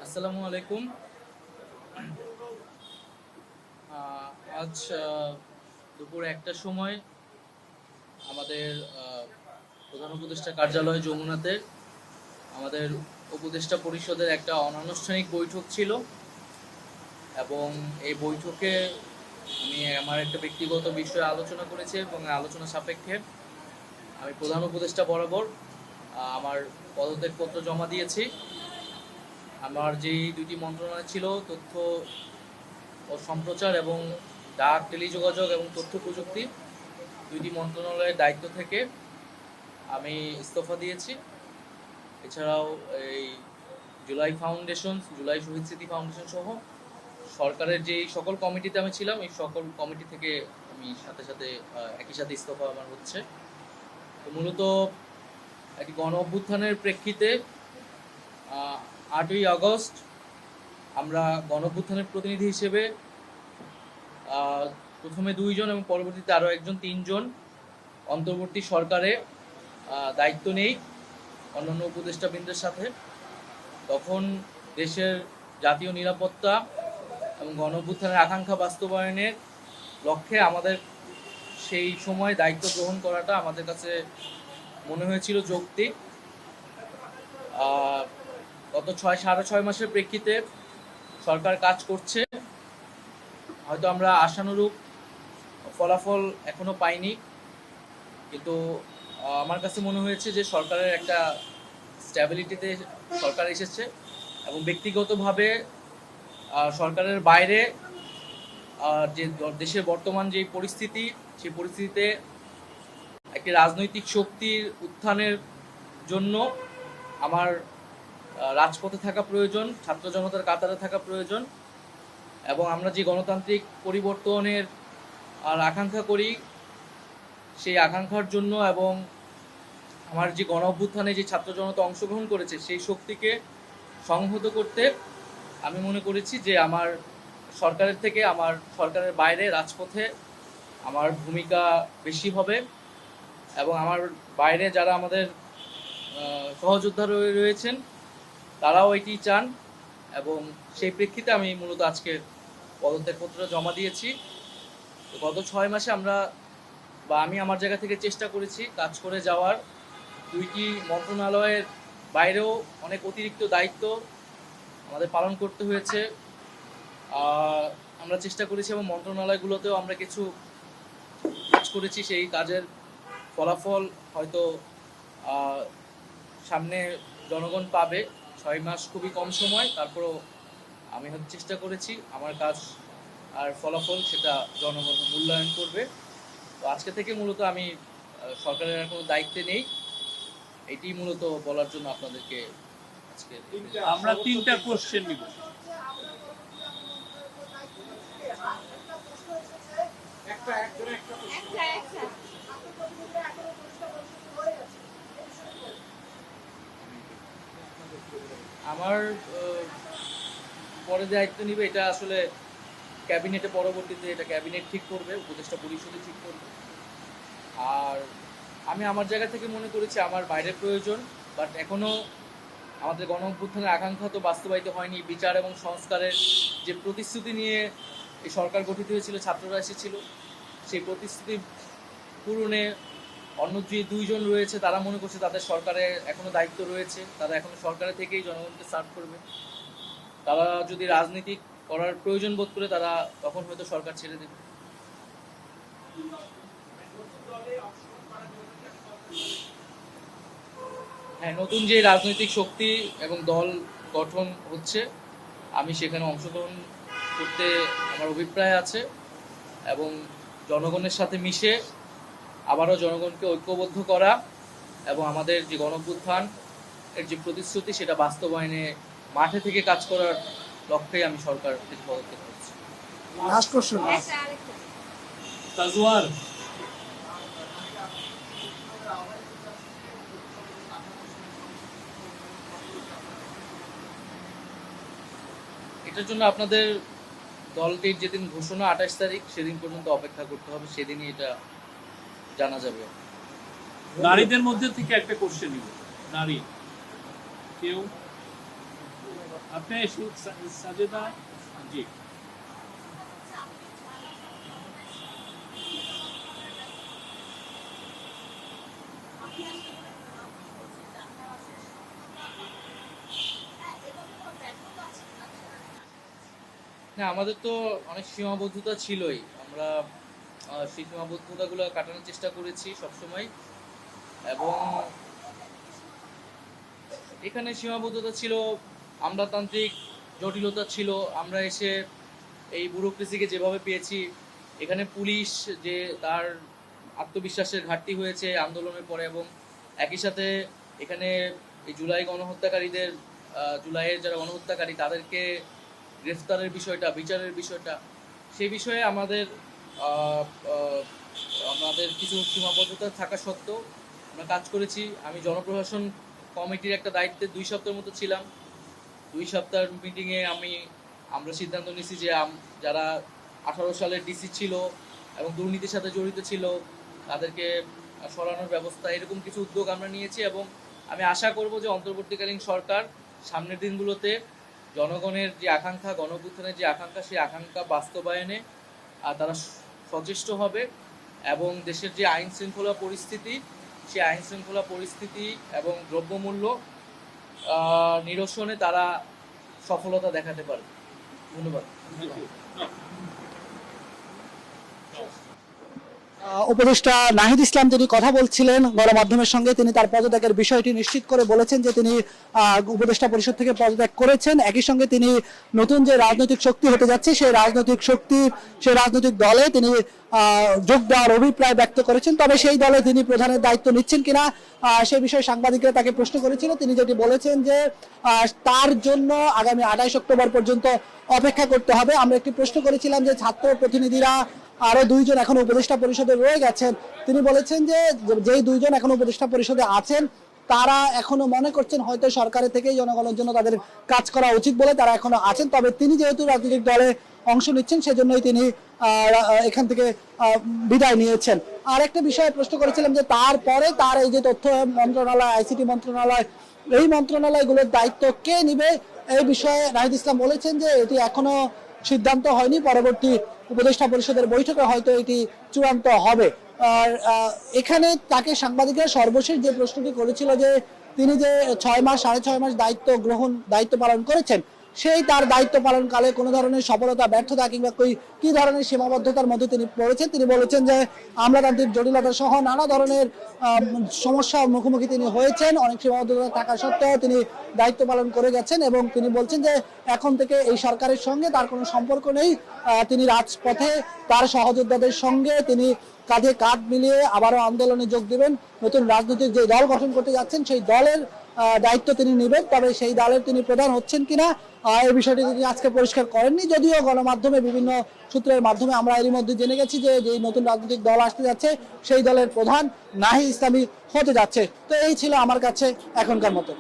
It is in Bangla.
আসসালামু আলাইকুম। আজ দুপুর ১টার সময় আমাদের প্রধান উপদেষ্টা কার্যালয় যমুনাতে আমাদের উপদেষ্টা পরিষদের একটা অনানুষ্ঠানিক বৈঠক ছিল এবং এই বৈঠকে আমি আমার একটা ব্যক্তিগত বিষয়ে আলোচনা করেছি এবং আলোচনা সাপেক্ষে আমি প্রধান উপদেষ্টা বরাবর আমার পদত্যাগপত্র জমা দিয়েছি। আমার যেই দুটি মন্ত্রণালয় ছিল, তথ্য ও সম্প্রচার এবং ডাক, টেলিযোগাযোগ এবং তথ্য প্রযুক্তি, দুইটি মন্ত্রণালয়ের দায়িত্ব থেকে আমি ইস্তফা দিয়েছি। এছাড়াও এই জুলাই শহীদ স্মৃতি ফাউন্ডেশন সহ সরকারের যে সকল কমিটিতে আমি ছিলাম, এই সকল কমিটি থেকে আমি সাথে একই সাথে ইস্তফা আমার হচ্ছে। তো মূলত একটি গণ অভ্যুত্থানের প্রেক্ষিতে 8ই আগস্ট আমরা গণ অভ্যুত্থানের প্রতিনিধি হিসেবে প্রথমে 2 জন এবং পরবর্তীতে আরও একজন 3 জন অন্তর্বর্তী সরকারে দায়িত্ব নেই অন্যান্য উপদেষ্টাবৃন্দের সাথে। তখন দেশের জাতীয় নিরাপত্তা এবং গণ অভ্যুত্থানের আকাঙ্ক্ষা বাস্তবায়নের লক্ষ্যে আমাদের সেই সময় দায়িত্ব গ্রহণ করাটা আমাদের কাছে মনে হয়েছিল যৌক্তিক। গত 6.5 মাসের প্রেক্ষিতে সরকার কাজ করছে, হয়তো আমরা আশানুরূপ ফলাফল এখনো পাইনি, কিন্তু আমার কাছে মনে হয়েছে যে সরকারের একটা স্ট্যাবিলিটিতে সরকার এসেছে এবং ব্যক্তিগতভাবে সরকারের বাইরে যে দেশের বর্তমান যে পরিস্থিতি, সেই পরিস্থিতিতে একটি রাজনৈতিক শক্তির উত্থানের জন্য আমার রাজপথে থাকা প্রয়োজন, ছাত্র জনতার কাতারে থাকা প্রয়োজন এবং আমরা যে গণতান্ত্রিক পরিবর্তনের আকাঙ্ক্ষা করি, সেই আকাঙ্ক্ষার জন্য এবং আমার যে গণ অভ্যুত্থানে যে ছাত্র জনতা অংশগ্রহণ করেছে সেই শক্তিকে সংহত করতে আমি মনে করেছি যে আমার সরকারের থেকে আমার সরকারের বাইরে রাজপথে আমার ভূমিকা বেশি হবে এবং আমার বাইরে যারা আমাদের সহযোদ্ধা রয়েছেন তারাও এটি চান এবং সেই প্রেক্ষিতে আমি মূলত আজকে পদত্যাগপত্র জমা দিয়েছি। তো গত 6 মাসে আমি আমার জায়গা থেকে চেষ্টা করেছি কাজ করে যাওয়ার। 2টি মন্ত্রণালয়ের বাইরেও অনেক অতিরিক্ত দায়িত্ব আমাদের পালন করতে হয়েছে। আমরা চেষ্টা করেছি এবং মন্ত্রণালয়গুলোতেও আমরা কিছু কাজ করেছি। সেই কাজের ফলাফল হয়তো সামনে জনগণ পাবে। 6 মাস খুবই কম সময়, তারপরও আমি চেষ্টা করেছি আমার কাজ আর ফলাফল সেটা জনগণ মূল্যায়ন করবে। তো আজকে থেকে মূলত আমি সরকারের আর কোনো দায়িত্বে নেই, এটি মূলত বলার জন্য আপনাদেরকে আজকে আমরা 3টা কোশ্চেন নিব। আমার পরে দায়িত্ব নিবে এটা আসলে ক্যাবিনেটে, পরবর্তীতে এটা ক্যাবিনেট ঠিক করবে, উপদেষ্টা পরিষদে ঠিক করবে। আর আমি আমার জায়গা থেকে মনে করেছি আমার বাইরের প্রয়োজন, বাট এখনও আমাদের গণ অভ্যুত্থানের আকাঙ্ক্ষা তো বাস্তবায়িত হয়নি। বিচার এবং সংস্কারের যে প্রতিশ্রুতি নিয়ে এই সরকার গঠিত হয়েছিল, ছাত্ররা এসেছিল, সেই প্রতিশ্রুতি পূরণে অন্য যে 2 জন রয়েছে তারা মনে করছে তাদের সরকারে এখনো দায়িত্ব রয়েছে, তারা এখনো সরকারে থেকেই জনগণকে সার্ভ করবে। তারা যদি রাজনীতি করার প্রয়োজন বোধ করে তারা তখন হয়তো সরকার ছেড়ে দেবে। হ্যাঁ, নতুন যে রাজনৈতিক শক্তি এবং দল গঠন হচ্ছে, আমি সেখানে অংশগ্রহণ করতে আমার অভিপ্রায় আছে এবং জনগণের সাথে মিশে আবারও জনগণকে ঐক্যবদ্ধ করা এবং আমাদের যে গণ অভ্যুত্থান এর যে প্রতিশ্রুতি সেটা বাস্তবায়নে মাঠে থেকে কাজ করার লক্ষ্যেই আমি সরকার থেকে পদত্যাগ করছি। লাস্ট কোশ্চেন তাজওয়ার, এটার জন্য আপনাদের দলটির যেদিন ঘোষণা 28 তারিখ, সেদিন পর্যন্ত অপেক্ষা করতে হবে, সেদিনই এটা জানা যাবে। নারীদের মধ্যে থেকে একটা কোশ্চেন নিব। নারী কেউ, আপনি সাজেদা জি। না, আমাদের তো অনেক সীমাবদ্ধতা ছিলই। আমরা সেই সীমাবদ্ধতাগুলো কাটানোর চেষ্টা করেছি সবসময়, এবং এখানে সীমাবদ্ধতা ছিল, আমলাতান্ত্রিক জটিলতা ছিল। আমরা এসে এই ব্যুরোক্রেসিকে যেভাবে পেয়েছি, এখানে পুলিশ যে তার আত্মবিশ্বাসের ঘাটতি হয়েছে আন্দোলনের পরে, এবং একই সাথে এখানে এই জুলাই গণহত্যাকারীদের, জুলাইয়ের যারা গণহত্যাকারী তাদেরকে গ্রেফতারের বিষয়টা, বিচারের বিষয়টা, সেই বিষয়ে আমাদের আহ, আহ, আমাদের কিছু সীমাবদ্ধতা থাকা সত্ত্বেও আমরা কাজ করেছি। আমি জনপ্রশাসন কমিটির একটা দায়িত্বে 2 সপ্তাহের মতো ছিলাম। 2 সপ্তাহের মিটিংয়ে আমরা সিদ্ধান্ত নিয়েছি যে যারা 18 সালের ডিসি ছিল এবং দুর্নীতির সাথে জড়িত ছিল তাদেরকে সরানোর ব্যবস্থা, এরকম কিছু উদ্যোগ আমরা নিয়েছি। এবং আমি আশা করব যে অন্তর্বর্তীকালীন সরকার সামনের দিনগুলোতে জনগণের যে আকাঙ্ক্ষা, গণঅভ্যুত্থানের যে আকাঙ্ক্ষা, সেই আকাঙ্ক্ষা বাস্তবায়নে তারা সচেষ্ট হবে, এবং দেশের যে আইন শৃঙ্খলা পরিস্থিতি, সেই আইন শৃঙ্খলা পরিস্থিতি এবং দ্রব্যমূল্য নিরসনে তারা সফলতা দেখাতে পারবে। ধন্যবাদ। উপদেষ্টা নাহিদ ইসলাম তিনি কথা বলছিলেন গণমাধ্যমের সঙ্গে। তিনি তার পদত্যাগের বিষয়টি নিশ্চিত করে বলেছেন যে তিনি উপদেষ্টা পরিষদ থেকে পদত্যাগ করেছেন। একই সঙ্গে তিনি নতুন যে রাজনৈতিক শক্তি হতে যাচ্ছে সেই রাজনৈতিক দলে তিনি যোগ দেওয়ার অভিপ্রায় ব্যক্ত করেছেন। তবে সেই দলে তিনি প্রধানের দায়িত্ব নিচ্ছেন কিনা সে বিষয়ে সাংবাদিকরা তাকে প্রশ্ন করেছিল। তিনি যেটি বলেছেন যে তার জন্য আগামী 28 অক্টোবর পর্যন্ত অপেক্ষা করতে হবে। আমরা একটি প্রশ্ন করেছিলাম যে ছাত্র প্রতিনিধিরা আরো 2 জন এখন উপদেষ্টা পরিষদে রয়ে গেছেন, তিনি বলেছেন যে যেই 2 জন এখন উপদেষ্টা পরিষদে আছেন তারা এখনো মনে করছেন হয়তো সরকারের থেকেই জনগণের জন্য তাদের কাজ করা উচিত বলে তারা এখনো আছেন। তবে তিনি যেহেতু রাজনৈতিক দলে অংশ নিচ্ছেন সেজন্যই তিনি এখান থেকে বিদায় নিয়েছেন। আর একটা বিষয়ে প্রশ্ন করেছিলাম যে তারপরে তার এই যে তথ্য মন্ত্রণালয়, আইসিটি মন্ত্রণালয়, এই মন্ত্রণালয়গুলোর দায়িত্ব কে নিবে, এই বিষয়ে নাহিদ ইসলাম বলেছেন যে এটি এখনো সিদ্ধান্ত হয়নি, পরবর্তী উপদেষ্টা পরিষদের বৈঠকে হয়তো এটি চূড়ান্ত হবে। আর এখানে তাকে সাংবাদিকরা সর্বশেষ যে প্রশ্নটি করেছিল যে তিনি যে 6 মাস দায়িত্ব পালন করেছেন, সেই তার দায়িত্ব পালনকালে কোনো ধরনের সফলতা, ব্যর্থতা কিংবা কি ধরনের সীমাবদ্ধতার মধ্যে তিনি পড়েছেন। তিনি বলেছেন যে আমলাতান্ত্রিক জটিলতা সহ নানা ধরনের সমস্যার মুখোমুখি তিনি হয়েছেন। অনেক সীমাবদ্ধতা থাকা সত্ত্বেও তিনি দায়িত্ব পালন করে গেছেন, এবং তিনি বলছেন যে এখন থেকে এই সরকারের সঙ্গে তার কোনো সম্পর্ক নেই। তিনি রাজপথে তার সহযোদ্ধাদের সঙ্গে তিনি কাঁধে কাঁধ মিলিয়ে আবারও আন্দোলনে যোগ দেবেন। নতুন রাজনৈতিক যে দল গঠন করতে যাচ্ছেন সেই দলের দায়িত্ব তিনি নেবেন। তবে সেই দলের তিনি প্রধান হচ্ছেন কিনা এই বিষয়টি তিনি আজকে পরিষ্কার করেননি, যদিও গণমাধ্যমে বিভিন্ন সূত্রের মাধ্যমে আমরা এরই মধ্যে জেনে গেছি যে যেই নতুন রাজনৈতিক দল আসতে যাচ্ছে সেই দলের প্রধান নাহিদ ইসলামই হতে যাচ্ছে। তো এই ছিল আমার কাছে এখনকার মতো।